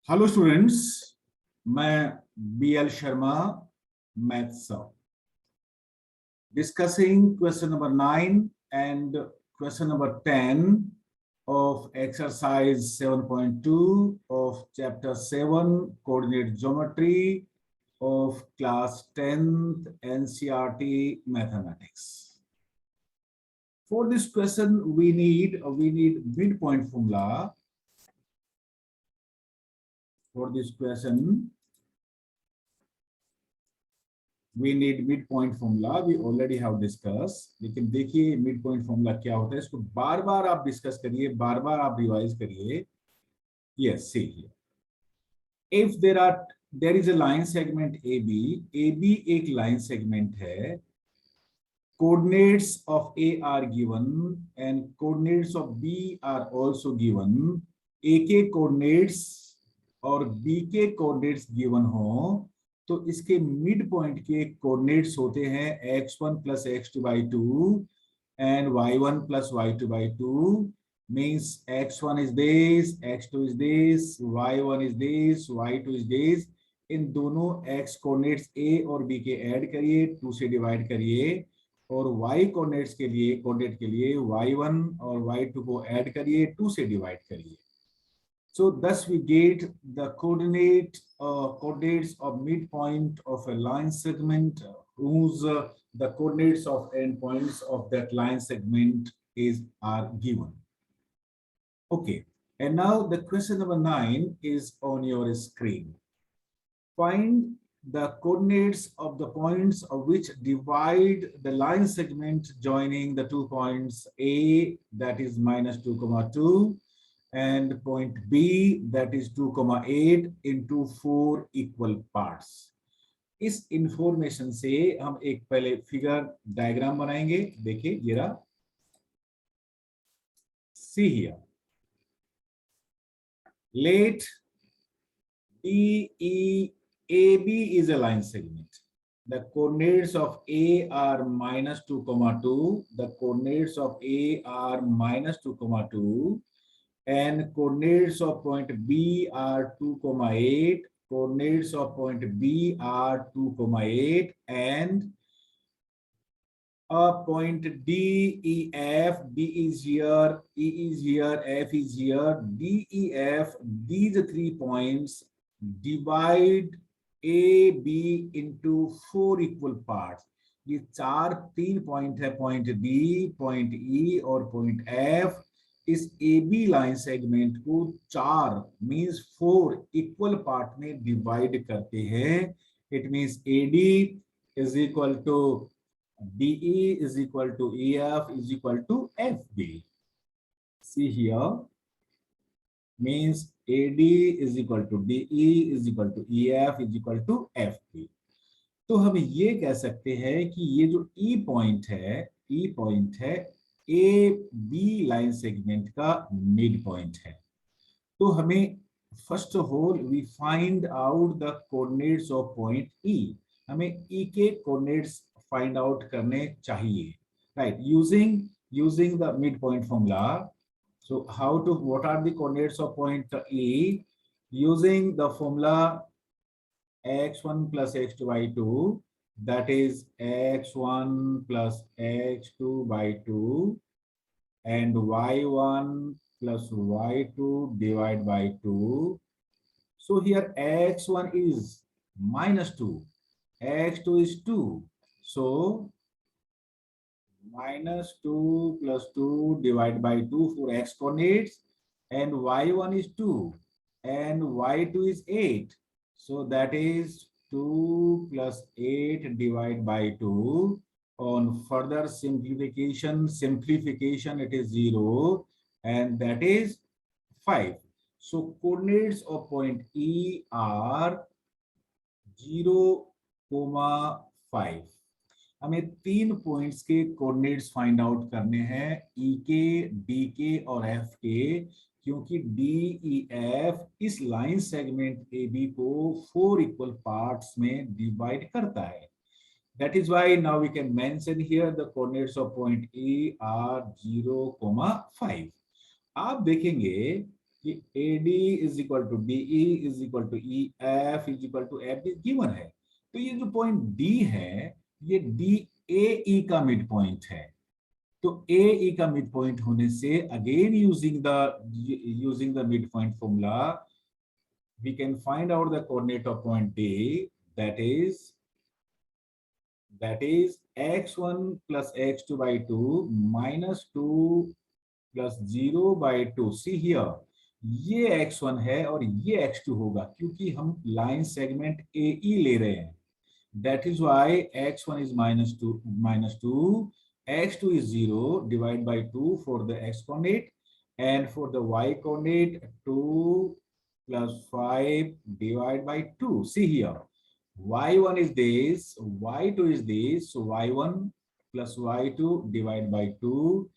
Hello students, मैं BL Sharma, maths sir, discussing question number 9 and question number 10 of exercise 7.2 of chapter 7 coordinate geometry of class 10th NCERT mathematics. For this question we need midpoint formula. For this question we need midpoint formula. We already have discussed. लेकिन देखिए midpoint formula क्या होता है, इसको बार बार आप discuss करिए, बार बार आप revise करिए. Yes, see here. If there is a line segment AB एक line segment है. Coordinates of A are given and coordinates of B are also given. A के coordinates और B के coordinates given हो तो इसके मिड पॉइंट के coordinates होते हैं x1 plus x2 by 2 and y1 plus y2 by 2. Means x1 is this, x2 is this, y1 is this, y2 is this. इन दोनों x कोऑर्डिनेट्स a और b के add करिए, 2 से डिवाइड करिए, और y कोऑर्डिनेट के लिए y1 और y2 को ऐड करिए, 2 से डिवाइड करिए. So thus we get the coordinates of midpoint of a line segment whose the coordinates of endpoints of that line segment are given. Okay, and now the question number 9 is on your screen. Find the coordinates of the points of which divide the line segment joining the 2 points A, that is -2, and point B, that is 2,8 into 4 equal parts. इस information से हम एक पहले figure diagram बनाएंगे. देखिए ये रहा. See here. Let DEAB is a line segment. The coordinates of A are -2, the coordinates of A are -2, and coordinates of point B are 2,8, coordinates of point B are 2,8, and a point DEF, D is here, E is here, F is here, DEF, these 3 points divide AB into 4 equal parts. ये 3 point है, point D, point E और point F. इस AB line segment को 4 means 4 equal part में divide करते हैं. It means AD is equal to DE is equal to EF is equal to FB. See here, means AD is equal to DE is equal to EF is equal to FB. तो हम ये कह सकते हैं कि ये जो E point है AB लाइन सेगमेंट का मिड पॉइंट है. तो हमें first of all we find out the coordinates of point E. हमें E के कोऑर्डिनेट्स फाइंड आउट करने चाहिए, right, using the mid point formula. So what are the coordinates of point E? Using the formula x1 plus x2 by 2, that is x1 plus x2 by 2, and y1 plus y2 divided by 2. So here x1 is -2, x2 is 2. So -2 plus 2 divided by 2 for x coordinates, and y1 is 2 and y2 is 8. So that is 2 plus 8 divided by 2. On further simplification it is 0, and that is 5. So coordinates of point E are 0, 5. हमें 3 points के coordinates find out करने हैं, E के, D के और F के, क्योंकि DEF इस लाइन सेगमेंट AB को 4 इक्वल पार्ट्स में डिवाइड करता है. That is why now we can mention here the coordinates of point E are 0, 5. आप देखेंगे कि AD is equal to DE is equal to EF is equal to FD given है। तो ये जो पॉइंट D है ये DAE का मिड पॉइंट है। तो AE का मिड पॉइंट होने से again using the mid point formula we can find out the coordinate of point D, that is x1 plus x2 by 2 minus 2 plus 0 by 2. See here, ये x1 है और ये x2 होगा क्योंकि हम लाइन सेगमेंट AE ले रहे हैं। That is why x1 is minus 2, x2 is 0, divide by 2 for the x coordinate, and for the y coordinate 2 plus 5 divide by 2. See here, y1 is this, y2 is this, so y1 plus y2 divide by 2,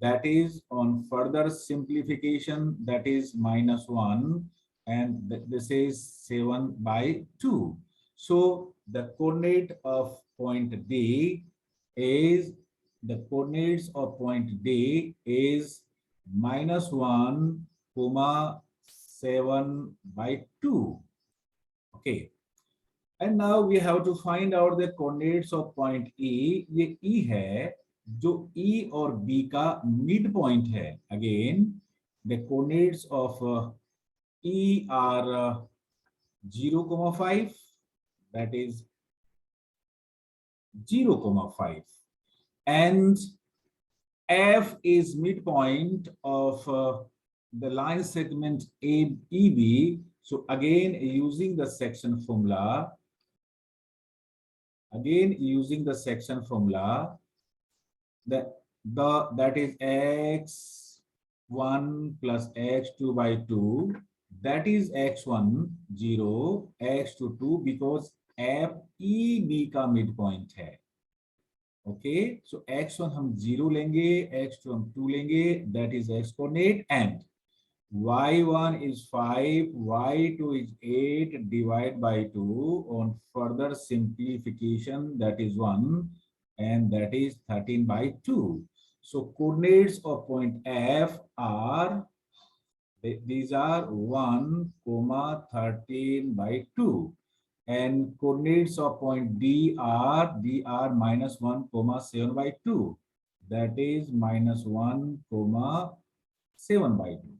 that is on further simplification, that is minus 1, and this is 7 by 2. So the coordinate of point D is, the coordinates of point D is minus 1, 7 by 2. Okay. And now we have to find out the coordinates of point E. ये E है जो E और B का mid point है. Again, the coordinates of E are 0,5, that is 0,5, and F is midpoint of the line segment EB. So again using the section formula, that is x1 plus x2 by 2, that is x1 0, x2 2, because FEB का midpoint है. Okay, so x1 हम 0 लेंगे, x2 हम 2 लेंगे, that is x coordinate, and y1 is 5, y2 is 8, divide by 2, on further simplification, that is 1, and that is 13 by 2. So coordinates of point F are, these are 1, 13 by 2. And coordinates of point D are minus 1, 7 by 2. That is minus 1, 7 by 2.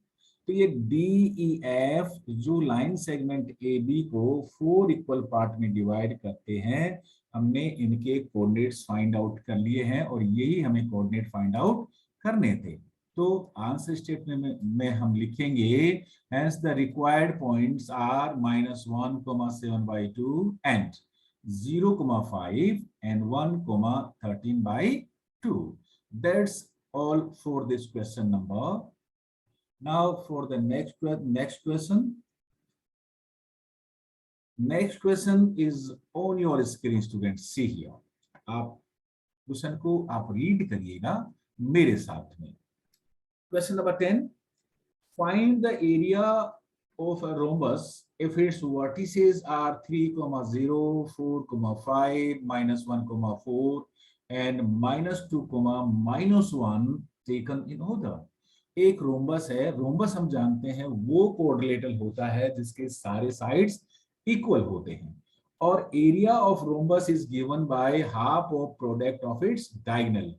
तो ये DEF जो line segment AB को 4 equal part में divide करते हैं, हमने इनके coordinates find out कर लिए हैं और यही हमें कोऑर्डिनेट फाइंड आउट करने थे। तो आंसर स्टेटमेंट में हम लिखेंगे hence the required points are minus 1, 7 by 2 and 0,5 and 1, 13 by 2. That's all for this question number. Now for the next question. Next question is on your screen, students. See here. आप question को आप read करिएगा मेरे साथ में. Question number 10. Find the area of a rhombus if its vertices are 3,0, 4,5, minus 1,4, and minus 2, minus 1 taken in order. एक rhombus है. Rhombus हम जानते हैं वो कोऑर्डिनेटल होता है जिसके सारे साइड्स इक्वल होते हैं, और area of rhombus is given by half of product of its diagonal.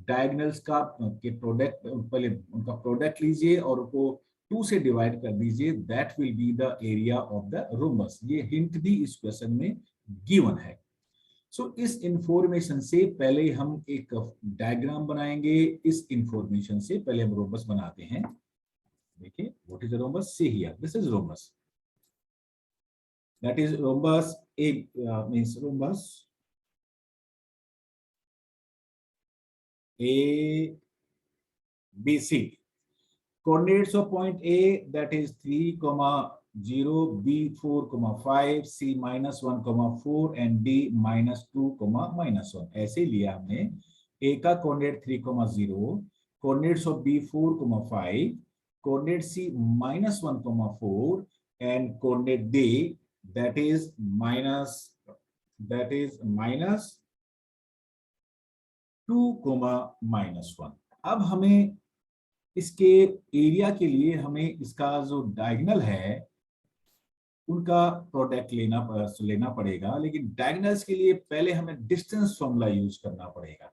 Diagonals का के प्रोडक्ट, पहले उनका प्रोडक्ट लीजिए और उसको 2 से डिवाइड कर दीजिए, that will be the area of the rhombus. ये हिंट भी इस क्वेश्चन में गिवन है. सो इस इंफॉर्मेशन से पहले हम एक डायग्राम बनाएंगे. इस इंफॉर्मेशन से पहले हम रोम्बस बनाते हैं. देखिए, what is rhombus? See here, this is rhombus. That is rhombus. A means rhombus A, B, C. Coordinates of point A, that is 3, 0, B 4, 5, C minus 1, 4, and D minus 2, minus 1. ऐसे लिया हमने. A का coordinate 3, 0, coordinates of B 4, 5, coordinate C minus 1, 4, and coordinate D, that is minus 2, minus 1. अब हमें इसके area के लिए हमें इसका जो डायगोनल है उनका प्रोडक्ट लेना पड़ेगा, लेकिन डायगोनल्स के लिए पहले हमें डिस्टेंस फॉर्मूला यूज करना पड़ेगा.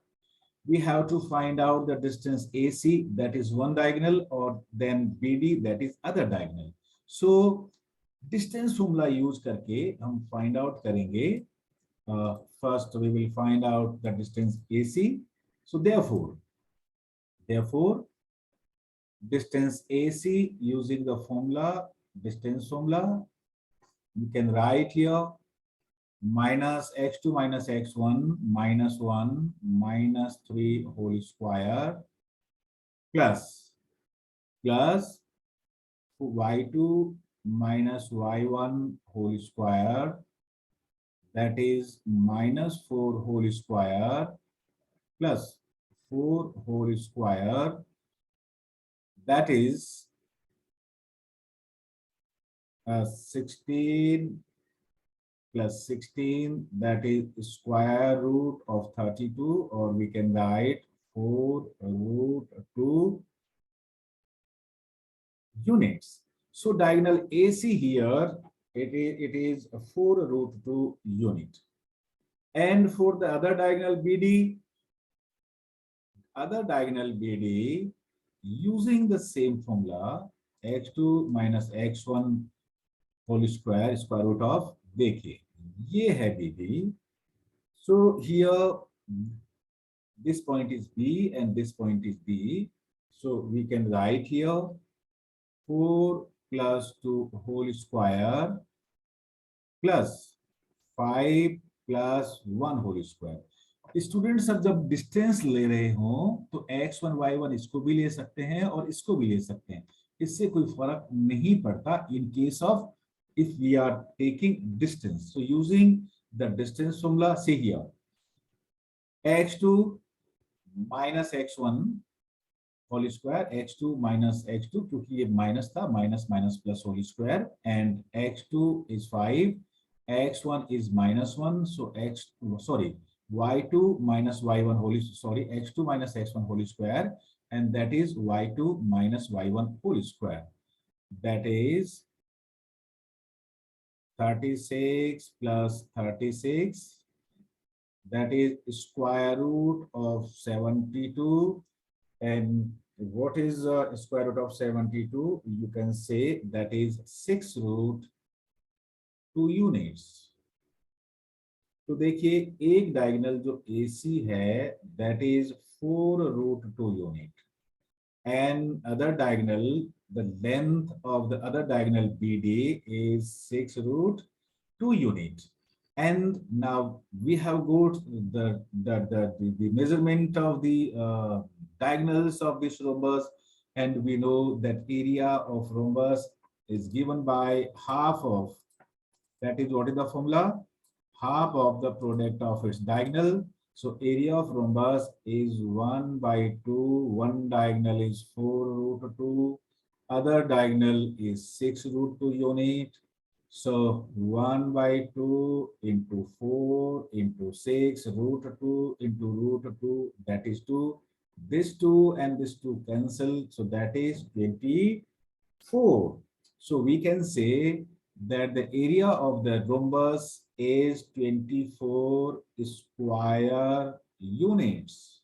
We have to find out the distance AC, that is one diagonal, or then BD, that is other diagonal. So distance formula use करके हम find out करेंगे. First we will find out the distance AC. So therefore distance AC using the formula, distance formula, we can write here minus x2 minus x1 minus 1 minus 3 whole square plus y2 minus y1 whole square, that is minus 4 whole square plus 4 whole square, that is 16 plus 16, that is square root of 32, or we can write 4 root 2 units. So diagonal AC here, it is 4 root 2 unit. And for the other diagonal BD, using the same formula, x2 minus x1 whole square, square root of, देखिए ये है BD. So here this point is B and this point is B. So we can write here 4 plus 2 whole square plus 5 plus 1 whole square. Students अब जब distance ले रहे हो तो x1 y1 इसको भी ले सकते हैं और इसको भी ले सकते हैं, इससे कोई फर्क नहीं पड़ता in case of if we are taking distance. So using the distance formula, say here x2 minus x1 whole square, x2 minus x2, क्योंकि ये माइनस था, minus minus plus whole square, and x2 is 5, x1 is minus 1, so y2 minus y1 whole, x2 minus x1 whole square, and that is y2 minus y1 whole square, that is 36 plus 36, that is square root of 72. And what is square root of 72? You can say that is 6 root 2 units. तो देखिए एक diagonal जो AC है that is 4 root 2 unit, and other diagonal, the length of the other diagonal BD is 6 root 2 unit. And now we have got the measurement of the diagonals of this rhombus, and we know that area of rhombus is given by half of, that is what is the formula, half of the product of its diagonal. So area of rhombus is 1 by 2, one diagonal is 4 root 2, other diagonal is 6 root 2 unit. So 1 by 2 into 4 into 6 root 2 into root 2, that is 2. This 2 and this 2 cancel, so that is 24. So we can say that the area of the rhombus is 24 square units.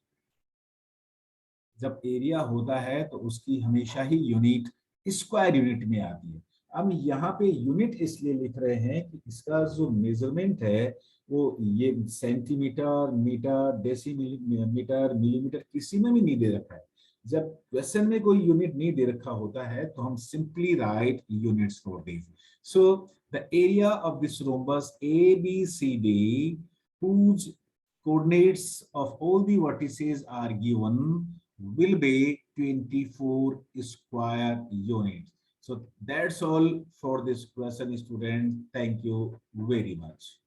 जब area होता है तो उसकी हमेशा ही unit square unit में आती है. हम यहाँ पे यूनिट इसलिए लिख रहे हैं कि इसका जो मेजरमेंट है वो ये सेंटीमीटर, मीटर, डेसीमीटर, मिलीमीटर किसी में भी नहीं दे रखा है. जब क्वेश्चन में कोई यूनिट नहीं दे रखा होता है तो हम simply write units for this. So the area of this rhombus ABCD whose coordinates of all the vertices are given will be 24 square units. So that's all for this question, students. Thank you very much.